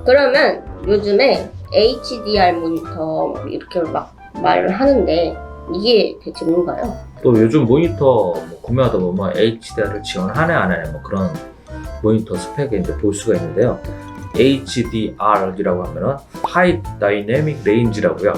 그러면 요즘에 HDR 모니터 이렇게 막 말을 하는데 이게 대체 뭔가요? 또 요즘 모니터 뭐 구매하다 보면 HDR을 지원하네 안 하네 뭐 그런 모니터 스펙에 이제 볼 수가 있는데요. HDR이라고 하면은 High Dynamic Range라고요.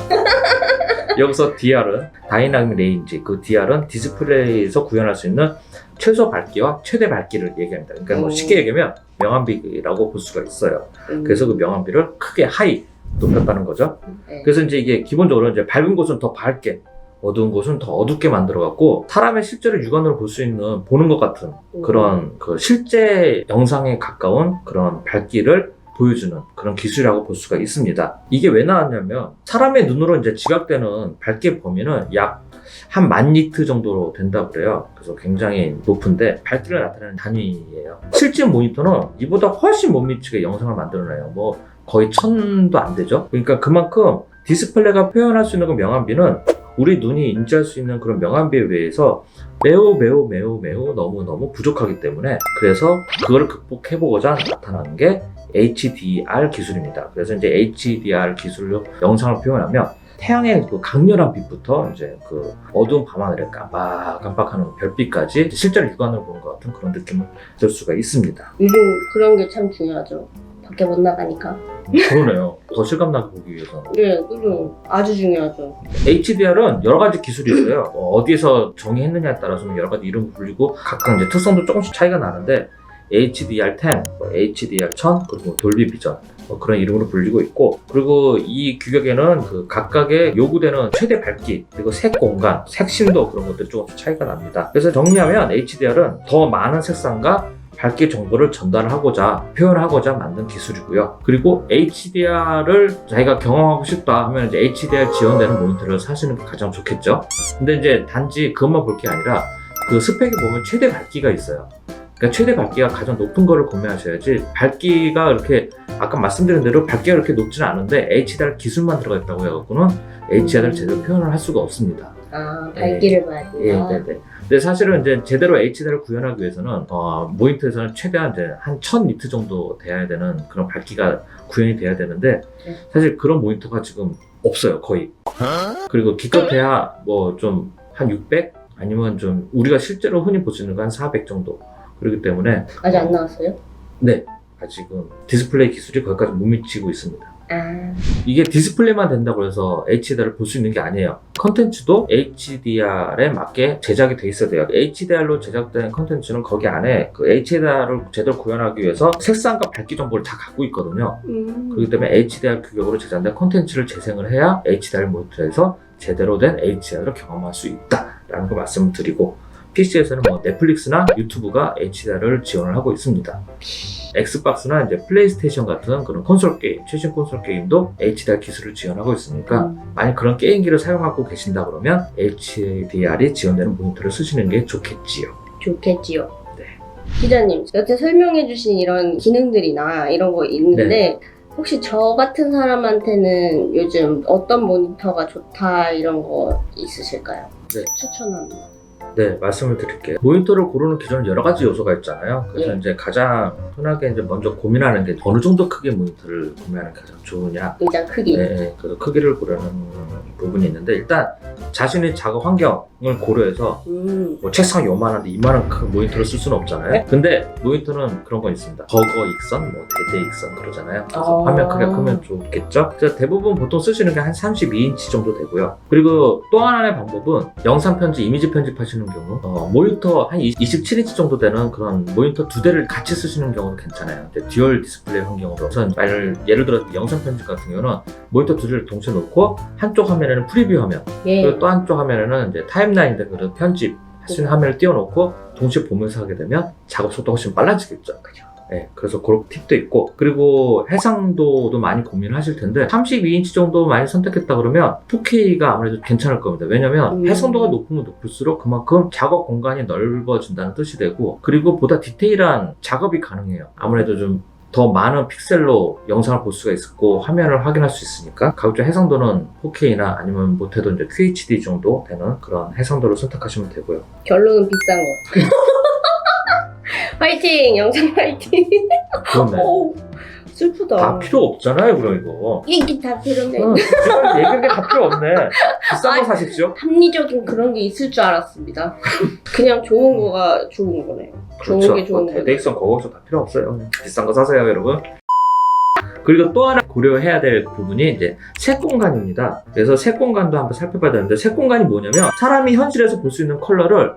여기서 DR은 다이나믹 레인지, 그 DR은 디스플레이에서 구현할 수 있는 최소 밝기와 최대 밝기를 얘기합니다. 그러니까 뭐 쉽게 얘기하면 명암비라고 볼 수가 있어요. 그래서 그 명암비를 크게 하이 높였다는 거죠. 그래서 이제 이게 기본적으로 이제 밝은 곳은 더 밝게, 어두운 곳은 더 어둡게 만들어갖고 사람의 실제로 육안으로 볼 수 있는 보는 것 같은 그런 그 실제 영상에 가까운 그런 밝기를 보여주는 그런 기술이라고 볼 수가 있습니다. 이게 왜 나왔냐면 사람의 눈으로 이제 지각되는 밝기의 범위는 약 한 10,000니트 정도로 된다고 그래요. 그래서 굉장히 높은데 밝기를 나타내는 단위예요. 실제 모니터는 이보다 훨씬 못 미치게 영상을 만들어내요. 뭐 거의 1000도 안 되죠. 그러니까 그만큼 디스플레이가 표현할 수 있는 그 명암비는 우리 눈이 인지할 수 있는 그런 명암비에 비해서 매우 너무 부족하기 때문에 그래서 그걸 극복해보고자 나타나는 게 HDR 기술입니다. 그래서 이제 HDR 기술로 영상을 표현하면 태양의 그 강렬한 빛부터 이제 그 어두운 밤하늘에 깜빡하는 별빛까지 실제로 육안으로 보는 것 같은 그런 느낌을 들 수가 있습니다. 요즘 그런 게 참 중요하죠. 밖에 못 나가니까. 그러네요. 더 실감나게 보기 위해서. 네, 그죠. 아주 중요하죠. HDR은 여러 가지 기술이 있어요. 어디에서 정의했느냐에 따라서는 여러 가지 이름을 불리고 각각 이제 특성도 조금씩 차이가 나는데 HDR10, HDR1000, 그리고 돌비 비전 그런 이름으로 불리고 있고, 그리고 이 규격에는 그 각각의 요구되는 최대 밝기, 그리고 색 공간, 색심도 그런 것들 조금씩 차이가 납니다. 그래서 정리하면 HDR은 더 많은 색상과 밝기 정보를 전달하고자 표현하고자 만든 기술이고요. 그리고 HDR을 자기가 경험하고 싶다 하면 이제 HDR 지원되는 모니터를 사시는 게 가장 좋겠죠. 근데 이제 단지 그것만 볼 게 아니라 그 스펙에 보면 최대 밝기가 있어요. 그러니까 최대 밝기가 가장 높은 거를 구매하셔야지, 밝기가 이렇게 아까 말씀드린 대로 밝기가 그렇게 높지는 않은데 HDR 기술만 들어가 있다고 해갖고는 HDR을 제대로 표현을 할 수가 없습니다. 아, 밝기를 봐야 돼요? 네네. 근데 사실은 이제 제대로 HDR을 구현하기 위해서는 모니터에서는 최대한 이제 한 1000니트 정도 돼야 되는 그런 밝기가 구현이 돼야 되는데 사실 그런 모니터가 지금 없어요, 거의. 그리고 기껏해야 뭐 좀 한 600? 아니면 좀 우리가 실제로 흔히 볼 수 있는 거 한 400 정도. 그렇기 때문에 아직 안 나왔어요? 네, 아직은 디스플레이 기술이 거기까지 못 미치고 있습니다. 아, 이게 디스플레이만 된다고 해서 HDR을 볼 수 있는 게 아니에요. 컨텐츠도 HDR에 맞게 제작이 돼 있어야 돼요. HDR로 제작된 컨텐츠는 거기 안에 그 HDR을 제대로 구현하기 위해서 색상과 밝기 정보를 다 갖고 있거든요. 그렇기 때문에 HDR 규격으로 제작된 컨텐츠를 재생을 해야 HDR 모니터에서 제대로 된 HDR을 경험할 수 있다라는 걸 말씀을 드리고, PC에서는 뭐 넷플릭스나 유튜브가 HDR을 지원을 하고 있습니다. 엑스박스나 이제 플레이스테이션 같은 그런 콘솔 게임, 최신 콘솔 게임도 HDR 기술을 지원하고 있으니까 만약 그런 게임기를 사용하고 계신다 그러면 HDR이 지원되는 모니터를 쓰시는 게 좋겠지요. 좋겠지요. 네. 기자님, 여태 설명해주신 이런 기능들이나 이런 거 있는데 혹시 저 같은 사람한테는 요즘 어떤 모니터가 좋다 이런 거 있으실까요? 네. 추천하는 거. 네, 말씀을 드릴게요. 모니터를 고르는 기준은 여러 가지 요소가 있잖아요. 그래서 이제 가장 흔하게 이제 먼저 고민하는 게 어느 정도 크기의 모니터를 구매하는 게 가장 좋으냐. 의자 크기. 네, 그래서 크기를 고르는 부분이 있는데, 일단 자신의 작업 환경을 고려해서 뭐 책상 요만한데 이만한 큰 모니터를 쓸 수는 없잖아요. 근데 모니터는 그런 건 있습니다. 버거 익선, 뭐 대대 익선 그러잖아요. 그래서 화면 크기가 크면 좋겠죠. 그래서 대부분 보통 쓰시는 게 한 32인치 정도 되고요. 그리고 또 하나의 방법은 영상 편집, 이미지 편집하시는 경우 모니터 한 27인치 정도 되는 그런 모니터 두 대를 같이 쓰시는 경우는 괜찮아요. 듀얼 디스플레이 환경으로 우선 예를 들어 영상 편집 같은 경우는 모니터 두 대를 동시에 놓고 한쪽 화면에는 프리뷰 화면, 그리고 또 한쪽 화면에는 이제 타임라인들 그런 편집 할 수 있는 화면을 띄워놓고 동시에 보면서 하게 되면 작업 속도가 훨씬 빨라지겠죠. 그죠? 네, 그래서 그런 팁도 있고, 그리고 해상도도 많이 고민하실 텐데 32인치 정도 많이 선택했다 그러면 4K가 아무래도 괜찮을 겁니다. 왜냐면 해상도가 높으면 높을수록 그만큼 작업 공간이 넓어진다는 뜻이 되고, 그리고 보다 디테일한 작업이 가능해요. 아무래도 좀 더 많은 픽셀로 영상을 볼 수가 있고 화면을 확인할 수 있으니까 가급적 해상도는 4K나 아니면 못해도 이제 QHD 정도 되는 그런 해상도를 선택하시면 되고요. 결론은 비싼 거. 화이팅! 영상 화이팅! 그렇네. 슬프다. 다 필요 없잖아요, 그럼 이거. 이게 다 필요해. 제가 얘기한 게 다 필요 없네. 비싼 거 사십시오. 합리적인 그런 게 있을 줄 알았습니다. 그냥 좋은 거가 좋은 거네요. 좋은 게 좋은 거네요. 대대익선 거곡선 다 필요 없어요. 비싼 거 사세요, 여러분. 그리고 또 하나 고려해야 될 부분이 이제 색공간입니다. 그래서 색공간도 한번 살펴봐야 되는데, 색공간이 뭐냐면 사람이 현실에서 볼 수 있는 컬러를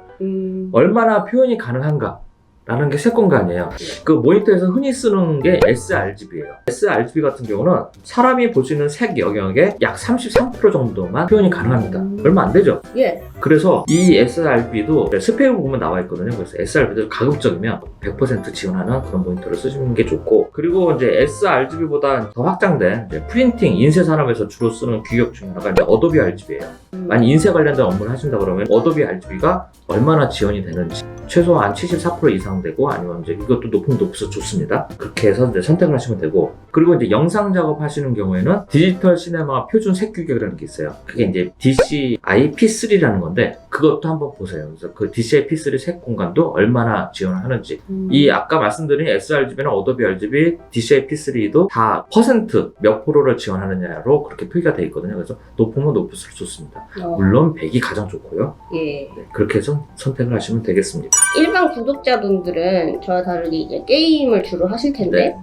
얼마나 표현이 가능한가 라는 게 색공간이에요. 그 모니터에서 흔히 쓰는 게 sRGB예요. sRGB 같은 경우는 사람이 볼 수 있는 색 영역의 약 33% 정도만 표현이 가능합니다. 얼마 안 되죠? 예. 그래서 이 sRGB도 스펙을 보면 나와 있거든요. 그래서 sRGB도 가급적이면 100% 지원하는 그런 모니터를 쓰시는 게 좋고, 그리고 이제 sRGB보다 더 확장된 이제 프린팅, 인쇄 산업에서 주로 쓰는 규격 중에 하나가 이제 어도비 RGB예요. 만약 인쇄 관련된 업무를 하신다 그러면 어도비 RGB가 얼마나 지원이 되는지, 최소한 74% 이상 되고, 아니면 이제 이것도 높으면 높아서 좋습니다. 그렇게 해서 이제 선택을 하시면 되고, 그리고 이제 영상 작업 하시는 경우에는 디지털 시네마 표준 색 규격이라는 게 있어요. 그게 이제 DCI P3라는 건데, 그것도 한번 보세요. 그래서 그 DCI P3 색 공간도 얼마나 지원을 하는지. 이 아까 말씀드린 sRGB나 어도비 RGB, DCI P3도 다 퍼센트 몇 프로를 지원하느냐로 그렇게 표기가 되어 있거든요. 그래서 높으면 높을수록 좋습니다. 물론 100이 가장 좋고요. 예. 네, 그렇게 해서 선택을 하시면 되겠습니다. 일반 구독자분들은 저와 다르게 이제 게임을 주로 하실 텐데, 네.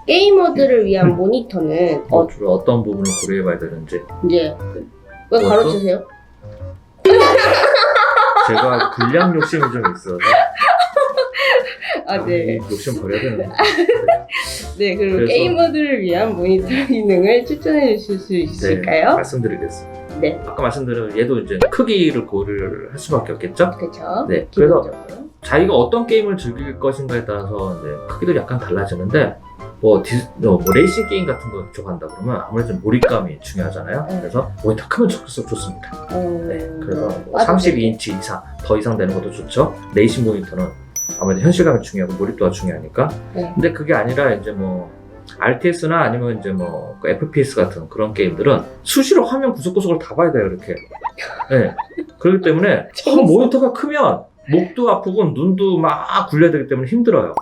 게이머들을 위한 모니터는 주로 어떤 부분을 고려해봐야 되는지. 이제 왜 어떤? 가르치세요? 제가 불량 욕심이 좀 있어서. 네. 욕심 버려야 되는데. 네, 그리고 그래서- 게이머들을 위한 모니터 기능을 추천해 주실 수 네, 있을까요? 말씀드리겠습니다. 네. 아까 말씀드린 얘도 이제 크기를 고려를 할 수밖에 없겠죠? 그렇죠. 네. 그래서 기본적으로. 자기가 어떤 게임을 즐길 것인가에 따라서 이제 크기도 약간 달라지는데, 뭐 레이싱 게임 같은 거 좋아한다 그러면 아무래도 좀 몰입감이 중요하잖아요. 네. 그래서 모니터 크면 좋을수록 좋습니다. 네. 그래서 뭐 맞아요. 32인치 이상, 더 이상 되는 것도 좋죠. 레이싱 모니터는 아무래도 현실감이 중요하고 몰입도가 중요하니까. 네. 근데 그게 아니라 이제 뭐 RTS나 아니면 이제 뭐 FPS 같은 그런 게임들은 수시로 화면 구석구석을 다 봐야 돼요, 이렇게. 네. 그렇기 때문에 모니터가 크면 목도 아프고 눈도 막 굴려야 되기 때문에 힘들어요.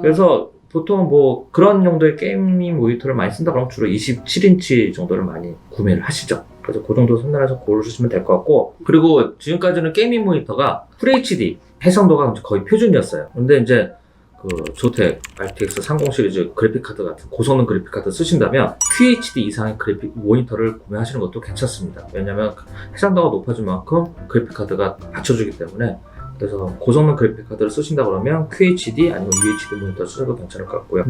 그래서 보통 뭐 그런 용도의 게이밍 모니터를 많이 쓴다 그러면 주로 27인치 정도를 많이 구매를 하시죠. 그래서 그 정도 선단해서 고르시면 될 것 같고, 그리고 지금까지는 게이밍 모니터가 FHD 해상도가 거의 표준이었어요. 근데 이제 그 조텍 RTX 30 시리즈 그래픽카드 같은 고성능 그래픽카드 쓰신다면 QHD 이상의 그래픽 모니터를 구매하시는 것도 괜찮습니다. 왜냐면 해상도가 높아진 만큼 그래픽카드가 받쳐주기 때문에. 그래서 고성능 그래픽카드를 쓰신다 그러면 QHD 아니면 UHD 모니터 쓰셔도 괜찮을 것 같고요.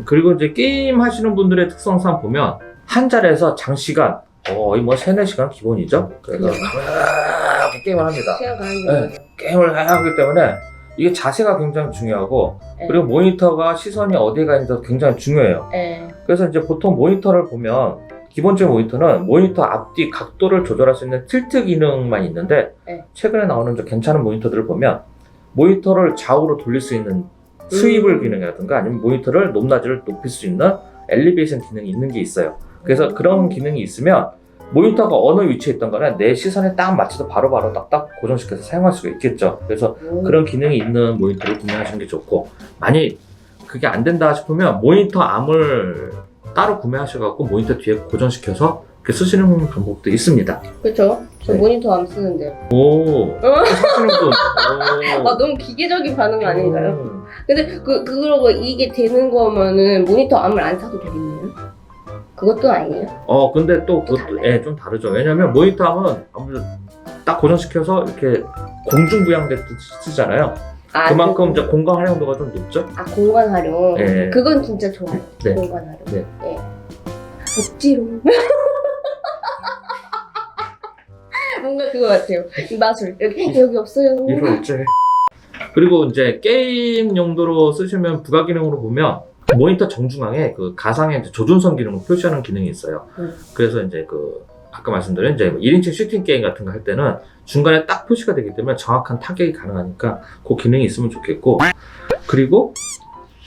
그리고 이제 게임 하시는 분들의 특성상 보면 한 자리에서 장시간 거의 뭐 3-4시간 기본이죠. 그래서 이렇게 게임을 합니다. 네, 게임을 하기 때문에 이게 자세가 굉장히 중요하고, 네. 그리고 모니터가 시선이 어디에 가 있는지 굉장히 중요해요. 네. 그래서 이제 보통 모니터를 보면 기본적인 모니터는 모니터 앞뒤 각도를 조절할 수 있는 틸트 기능만 있는데, 네. 최근에 나오는 좀 괜찮은 모니터들을 보면 모니터를 좌우로 돌릴 수 있는 스위블 기능이라든가 아니면 모니터를 높낮이를 높일 수 있는 엘리베이션 기능이 있는 게 있어요. 그래서 그런 기능이 있으면 모니터가 어느 위치에 있던 간에 내 시선에 딱 맞춰서 바로바로 딱딱 고정시켜서 사용할 수가 있겠죠. 그래서 그런 기능이 있는 모니터를 구매하시는 게 좋고, 만약 그게 안 된다 싶으면 모니터 암을 따로 구매하셔갖고 모니터 뒤에 고정시켜서 이렇게 쓰시는 방법도 있습니다. 그렇죠. 저 네. 모니터 안 쓰는데. 오, 사시는 분. 오. 너무 기계적인 반응 아닌가요? 근데 그러고 이게 되는 거면은 모니터 암을 안 사도 되겠네요. 그것도 아니에요? 근데 또 그것도 달라요? 좀 다르죠. 왜냐면 모니터 암은 아무래도 딱 고정시켜서 이렇게 공중부양될 때 쓰잖아요. 그만큼 이제 공간 활용도가 좀 높죠. 공간 활용. 네. 그건 진짜 좋아요. 네. 공간 활용. 네. 예. 억지로. 뭔가 그거 같아요. 마술. 여기 없어요. 이럴지. 그리고 이제 게임 용도로 쓰시면 부가 기능으로 보면 모니터 정중앙에 그 가상의 이제 조준선 기능을 표시하는 기능이 있어요. 그래서 이제 그 아까 말씀드린 이제 1인칭 슈팅 게임 같은 거 할 때는 중간에 딱 표시가 되기 때문에 정확한 타격이 가능하니까 그 기능이 있으면 좋겠고, 그리고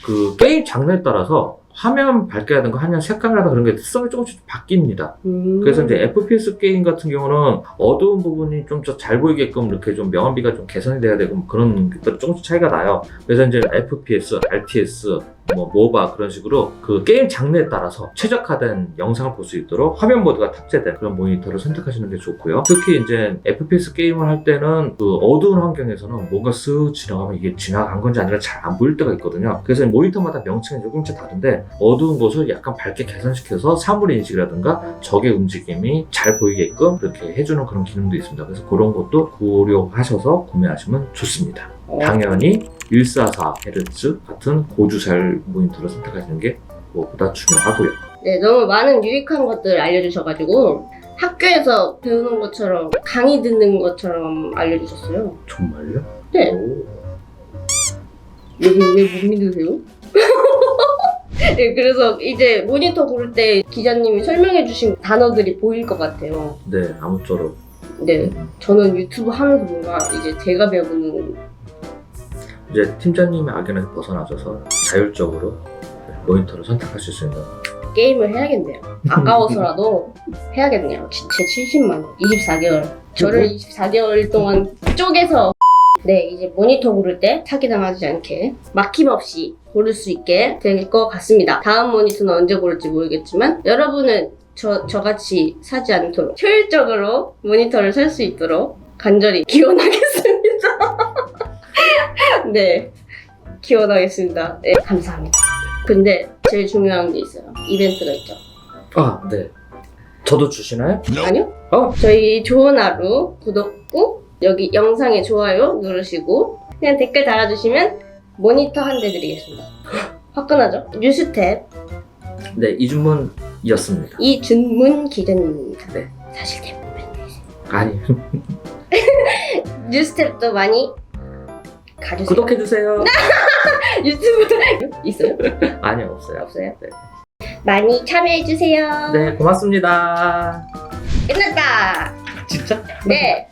그 게임 장르에 따라서 화면 밝기라든가 화면 색감이라든가 그런 게 특성이 조금씩 바뀝니다. 그래서 이제 FPS 게임 같은 경우는 어두운 부분이 좀 잘 보이게끔 이렇게 좀 명암비가 좀 개선이 돼야 되고 그런 것들이 조금씩 차이가 나요. 그래서 이제 FPS, RTS, 뭐 모바 그런 식으로 그 게임 장르에 따라서 최적화된 영상을 볼 수 있도록 화면 모드가 탑재된 그런 모니터를 선택하시는 게 좋고요. 특히 이제 FPS 게임을 할 때는 그 어두운 환경에서는 뭔가 쓱 지나가면 이게 지나간 건지 아니라 잘 안 보일 때가 있거든요. 그래서 모니터마다 명칭이 조금씩 다른데 어두운 곳을 약간 밝게 개선시켜서 사물 인식이라든가 적의 움직임이 잘 보이게끔 이렇게 해주는 그런 기능도 있습니다. 그래서 그런 것도 고려하셔서 구매하시면 좋습니다. 당연히 144Hz 같은 고주사율 모니터를 선택하시는 게 무엇보다 중요하고요. 네, 너무 많은 유익한 것들 알려주셔가지고 학교에서 배우는 것처럼 강의 듣는 것처럼 알려주셨어요. 정말요? 네. 오. 왜 못 믿으세요? 네, 그래서 이제 모니터 고를 때 기자님이 설명해주신 단어들이 보일 것 같아요. 네, 아무쪼록. 네, 저는 유튜브 하면서 뭔가 이제 제가 배우는 이제 팀장님의 악연에서 벗어나셔서 자율적으로 모니터를 선택하실 수 있는 게임을 해야겠네요. 아까워서라도 해야겠네요. 제 70만 원, 24개월. 저를 24개월 동안 쪼개서 네, 이제 모니터 고를 때 사기당하지 않게 막힘없이 고를 수 있게 될 것 같습니다. 다음 모니터는 언제 고를지 모르겠지만 여러분은 저같이 사지 않도록 효율적으로 모니터를 살 수 있도록 간절히 기원하겠습니다. 네, 기원하겠습니다. 네, 감사합니다. 근데 제일 중요한 게 있어요. 이벤트가 있죠. 아, 네. 저도 주시나요? 아니요? 어? 저희 좋은 하루 구독 꾹 여기 영상에 좋아요 누르시고 그냥 댓글 달아주시면 모니터 한 대 드리겠습니다. 화끈하죠? 뉴스탭 네, 이준문이었습니다. 이준문 기자님입니다. 네. 사실 대부분 아니, 뉴스탭도 많이 가주세요. 구독해주세요. 유튜브 있어요? 아니요, 없어요. 없어요? 네. 많이 참여해주세요. 네, 고맙습니다. 끝났다. 진짜? 네.